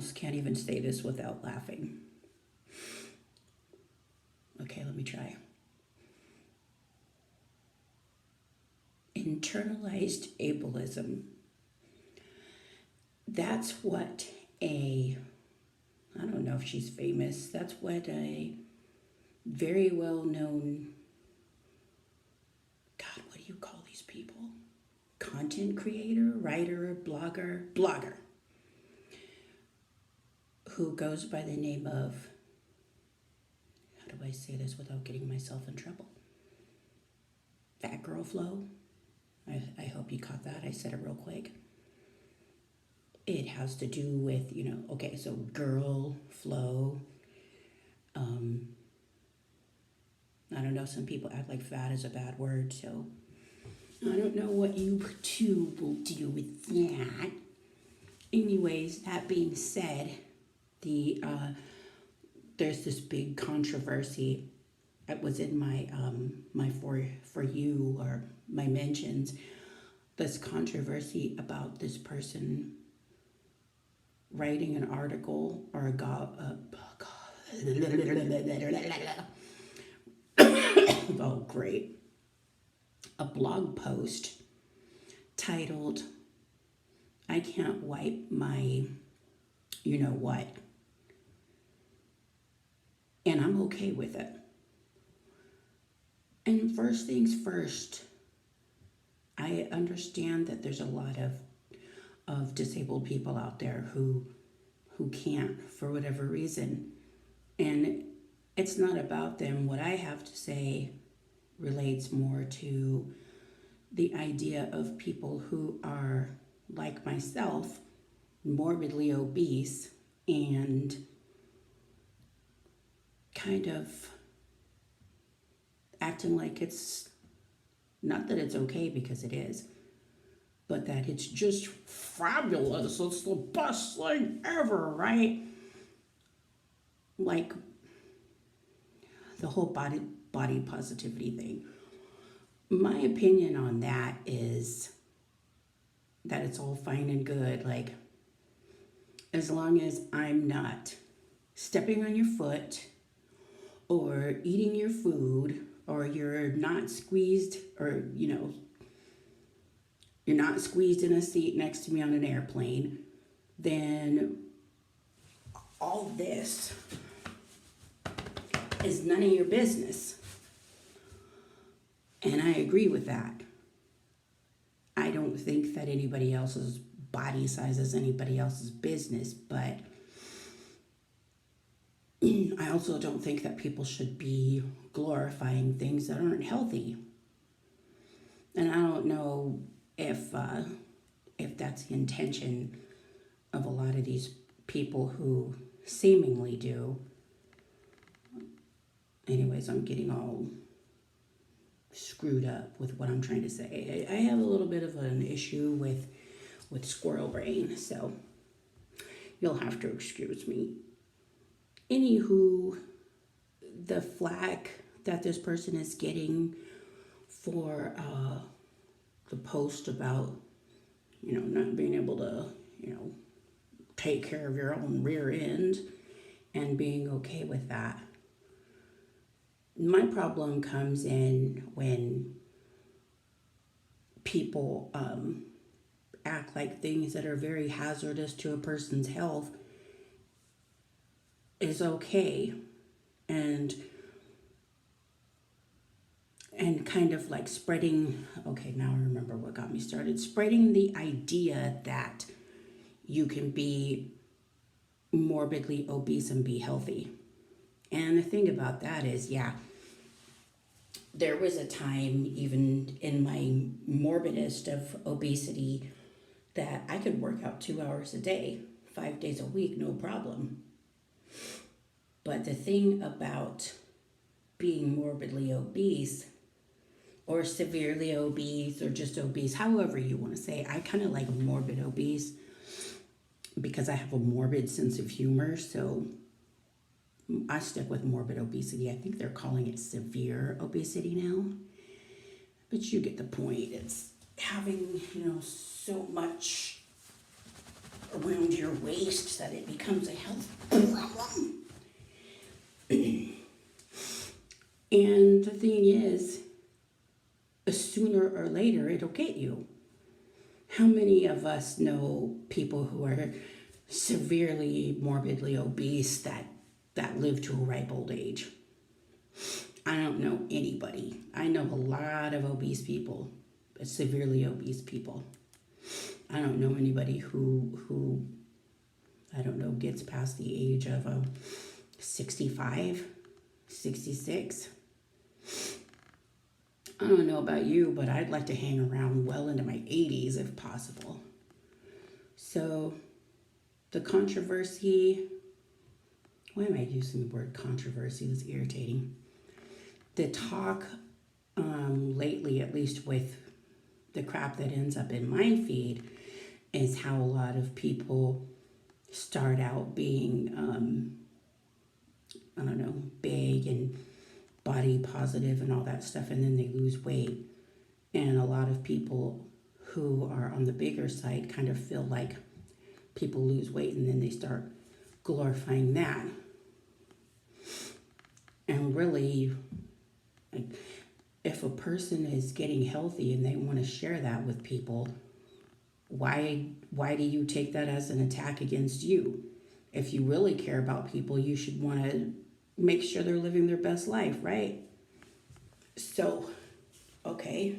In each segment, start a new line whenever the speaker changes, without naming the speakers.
almost can't even say this without laughing. Okay, let me try. Internalized ableism. That's what I don't know if she's famous, that's what a very well known, God, what do you call these people? Content creator, writer, blogger, who goes by the name of, how do I say this without getting myself in trouble? Fat Girl Flow. I hope you caught that. I said it real quick. It has to do with, okay, so girl, flow. I don't know, some people act like fat is a bad word, so I don't know what you two will do with that. Anyways, that being said, there's this big controversy. It was in my my for you or my mentions. This controversy about this person writing an article or oh great, a blog post titled "I can't wipe my you know what," and I'm okay with it. And first things first, I understand that there's a lot of disabled people out there who can't for whatever reason. And it's not about them. What I have to say relates more to the idea of people who are, like myself, morbidly obese and kind of acting like it's, not that it's okay because it is, but that it's just fabulous. It's the best thing ever, right? Like the whole body positivity thing. My opinion on that is that it's all fine and good. Like, as long as I'm not stepping on your foot or eating your food, or you're not squeezed, or you're not squeezed in a seat next to me on an airplane, then all this is none of your business. And I agree with that. I don't think that anybody else's body size is anybody else's business, but I also don't think that people should be glorifying things that aren't healthy. And I don't know if that's the intention of a lot of these people who seemingly do. Anyways, I'm getting all screwed up with what I'm trying to say. I have a little bit of an issue with squirrel brain, so you'll have to excuse me. Anywho, the flack that this person is getting for the post about, not being able to, take care of your own rear end and being okay with that. My problem comes in when people act like things that are very hazardous to a person's health is okay, and kind of like spreading, okay, now I remember what got me started, spreading the idea that you can be morbidly obese and be healthy. And the thing about that is, yeah, there was a time, even in my morbidest of obesity, that I could work out 2 hours a day, 5 days a week, no problem. But the thing about being morbidly obese, or severely obese, or just obese, however you want to say, I kind of like morbid obese because I have a morbid sense of humor, so I stick with morbid obesity. I think they're calling it severe obesity now, but you get the point. It's having, so much around your waist that it becomes a health problem. And the thing is, sooner or later, it'll get you. How many of us know people who are severely morbidly obese that live to a ripe old age? I don't know anybody. I know a lot of obese people, severely obese people. I don't know anybody who I don't know, gets past the age of 65, 66. I don't know about you, but I'd like to hang around well into my 80s if possible. So the controversy, why am I using the word controversy? That's irritating. The talk lately, at least with the crap that ends up in my feed, is how a lot of people start out being, I don't know, big and body positive and all that stuff, and then they lose weight. And a lot of people who are on the bigger side kind of feel like people lose weight and then they start glorifying that. And really, like, if a person is getting healthy and they want to share that with people, why do you take that as an attack against you? If you really care about people, you should want to make sure they're living their best life, right? So, okay,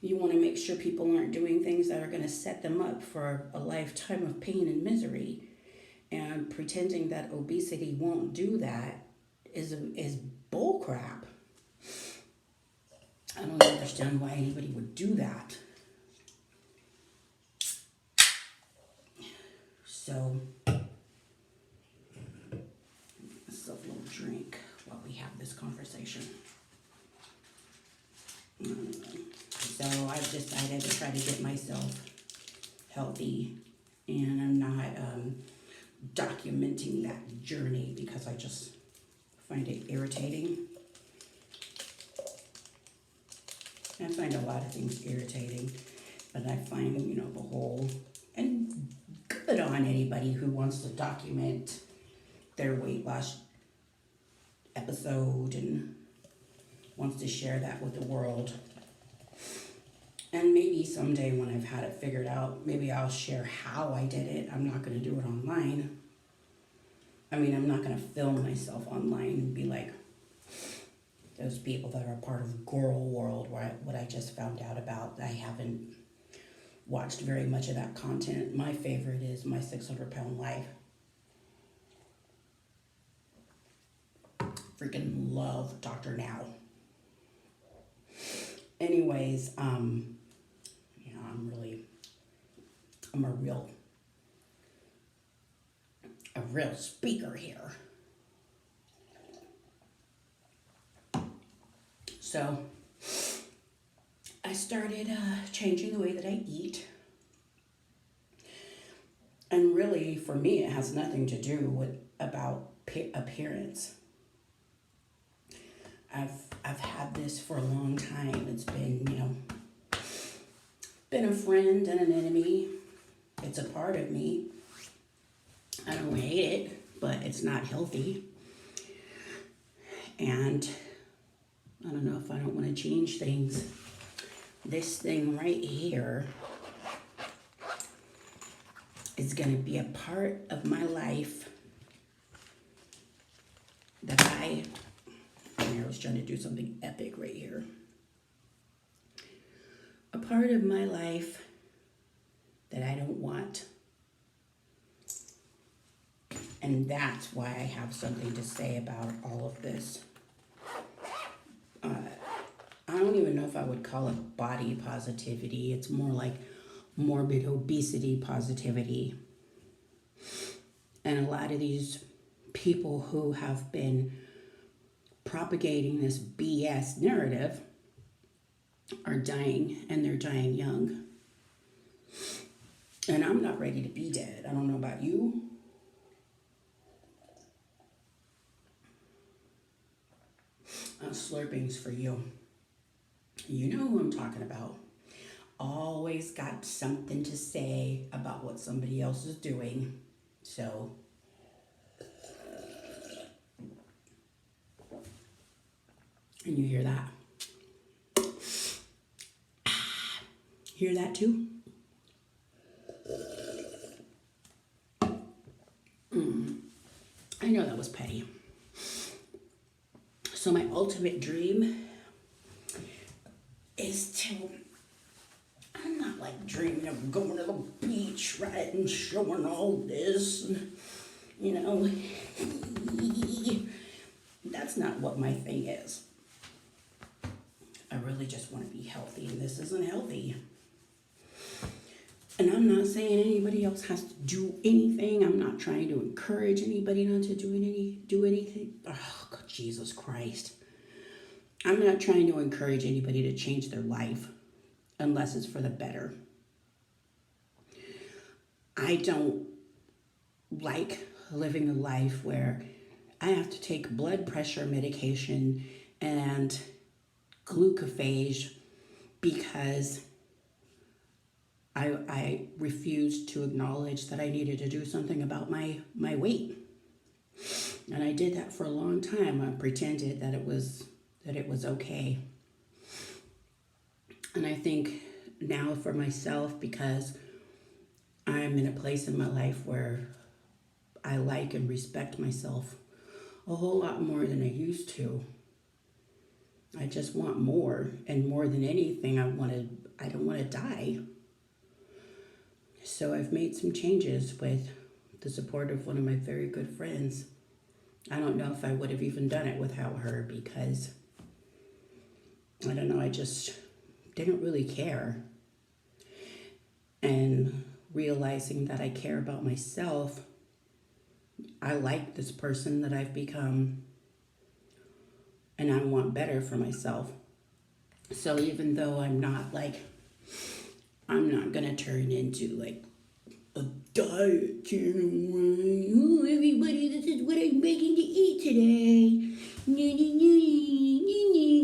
you want to make sure people aren't doing things that are going to set them up for a lifetime of pain and misery, and pretending that obesity won't do that is bullcrap. I don't understand why anybody would do that. So, let's have a little drink while we have this conversation. So I've decided to try to get myself healthy, and I'm not documenting that journey because I just find it irritating. I find a lot of things irritating, but I find, the whole, and good on anybody who wants to document their weight loss episode and wants to share that with the world. And maybe someday when I've had it figured out, maybe I'll share how I did it. I'm not going to do it online. I mean, I'm not going to film myself online and be like those people that are part of Girl World, what I just found out about. I haven't watched very much of that content. My favorite is My 600-Pound Life. Freaking love Dr. Now. Anyways, I'm a real speaker here. So I started changing the way that I eat. And really, for me, it has nothing to do about appearance. I've had this for a long time. It's been, been a friend and an enemy. It's a part of me. I don't hate it, but it's not healthy. And I don't know if I don't want to change things. This thing right here is going to be a part of my life that I was trying to do something epic right here. A part of my life that I don't want. And that's why I have something to say about all of this. I don't even know if I would call it body positivity. It's more like morbid obesity positivity. And a lot of these people who have been propagating this BS narrative are dying, and they're dying young. And I'm not ready to be dead. I don't know about you. Slurpings for you. You know who I'm talking about. always got something to say about what somebody else is doing. So, and you hear that? Hear that too? I know that was petty. So my ultimate dream is to, I'm not like dreaming of going to the beach, right, and showing all this, you know. That's not what my thing is. I really just want to be healthy, and this isn't healthy. And I'm not saying anybody else has to do anything. I'm not trying to encourage anybody not to do anything. Oh, God, Jesus Christ. I'm not trying to encourage anybody to change their life unless it's for the better. I don't like living a life where I have to take blood pressure medication and glucophage because I refused to acknowledge that I needed to do something about my weight. And I did that for a long time. I pretended that it was okay. And I think now for myself, because I'm in a place in my life where I like and respect myself a whole lot more than I used to. I just want more, and more than anything, I don't want to die. So I've made some changes with the support of one of my very good friends. I don't know if I would have even done it without her because, I don't know, I just didn't really care. And realizing that I care about myself, I like this person that I've become, and I want better for myself. So even though I'm not going to turn into like a diet channel. Oh, everybody, this is what I'm making to eat today.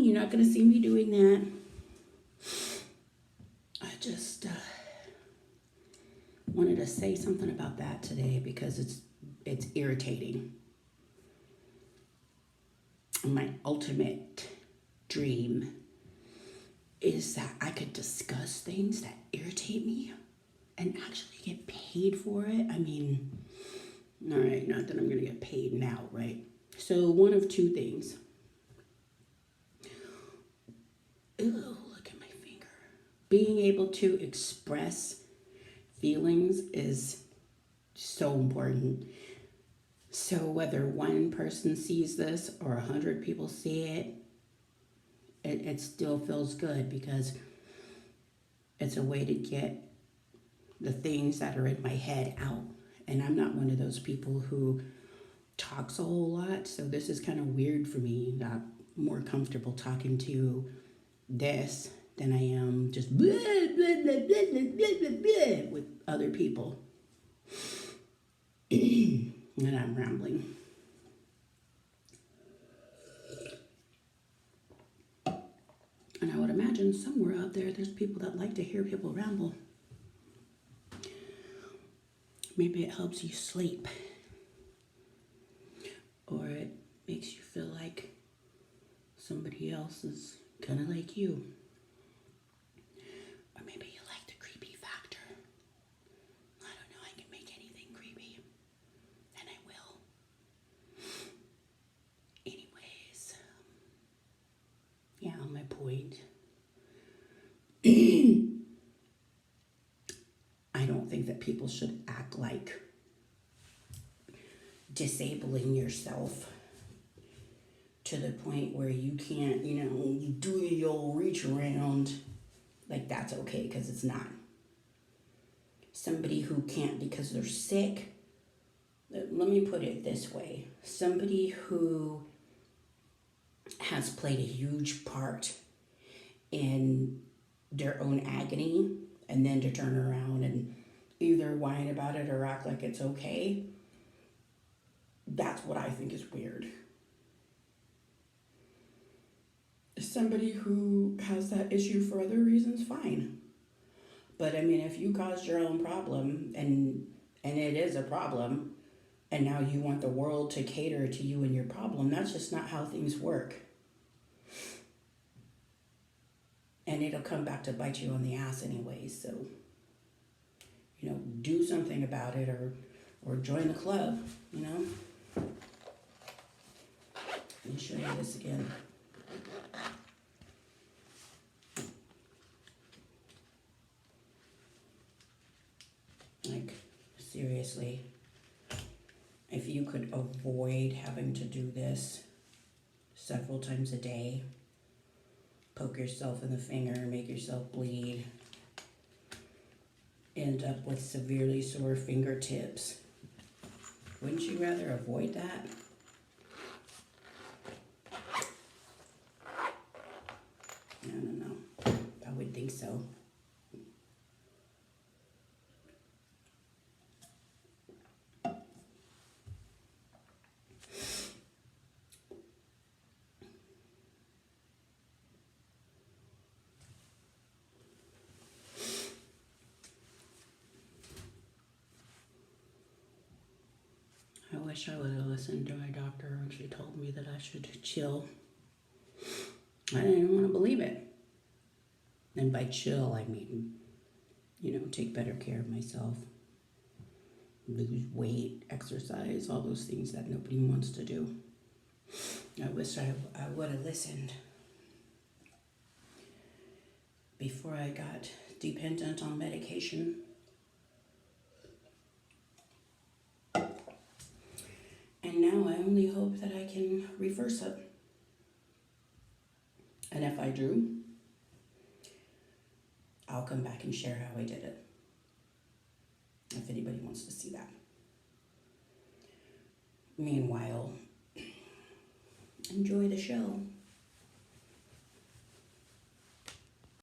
You're not going to see me doing that. I just wanted to say something about that today because it's irritating. My ultimate dream is that I could discuss things that irritate me and actually get paid for it. I mean, all right, not that I'm going to get paid now, right? So one of two things. Ew, look at my finger. Being able to express feelings is so important. So whether one person sees this or 100 people see it, it still feels good because it's a way to get the things that are in my head out. And I'm not one of those people who talks a whole lot, so this is kind of weird for me. I'm more comfortable talking to this than I am just blah, blah, blah, blah, blah, blah, blah, with other people. And I'm rambling. And I would imagine somewhere out there's people that like to hear people ramble. Maybe it helps you sleep. Or it makes you feel like somebody else is kind of like you. Or maybe you like the creepy factor. I don't know, I can make anything creepy. And I will. Anyways. Yeah, my point. I don't think that people should act like disabling yourself to the point where you can't, you do your old reach around. Like that's okay, because it's not. Somebody who can't because they're sick, let me put it this way. Somebody who has played a huge part in their own agony, and then to turn around and either whine about it or act like it's okay, that's what I think is weird. Somebody who has that issue for other reasons, fine. But I mean, if you caused your own problem and it is a problem, and now you want the world to cater to you and your problem, that's just not how things work. And it'll come back to bite you on the ass anyways. So, do something about it, or join the club, Let me show you this again. Like, seriously, if you could avoid having to do this several times a day, poke yourself in the finger, make yourself bleed, end up with severely sore fingertips, wouldn't you rather avoid that? No. I would think so. I wish I would have listened to my doctor when she told me that I should chill. I didn't want to believe it. And by chill, I mean, take better care of myself, lose weight, exercise, all those things that nobody wants to do. I wish I would have listened before I got dependent on medication. And now I only hope that I can reverse it. And if I do, I'll come back and share how I did it, if anybody wants to see that. Meanwhile, enjoy the show.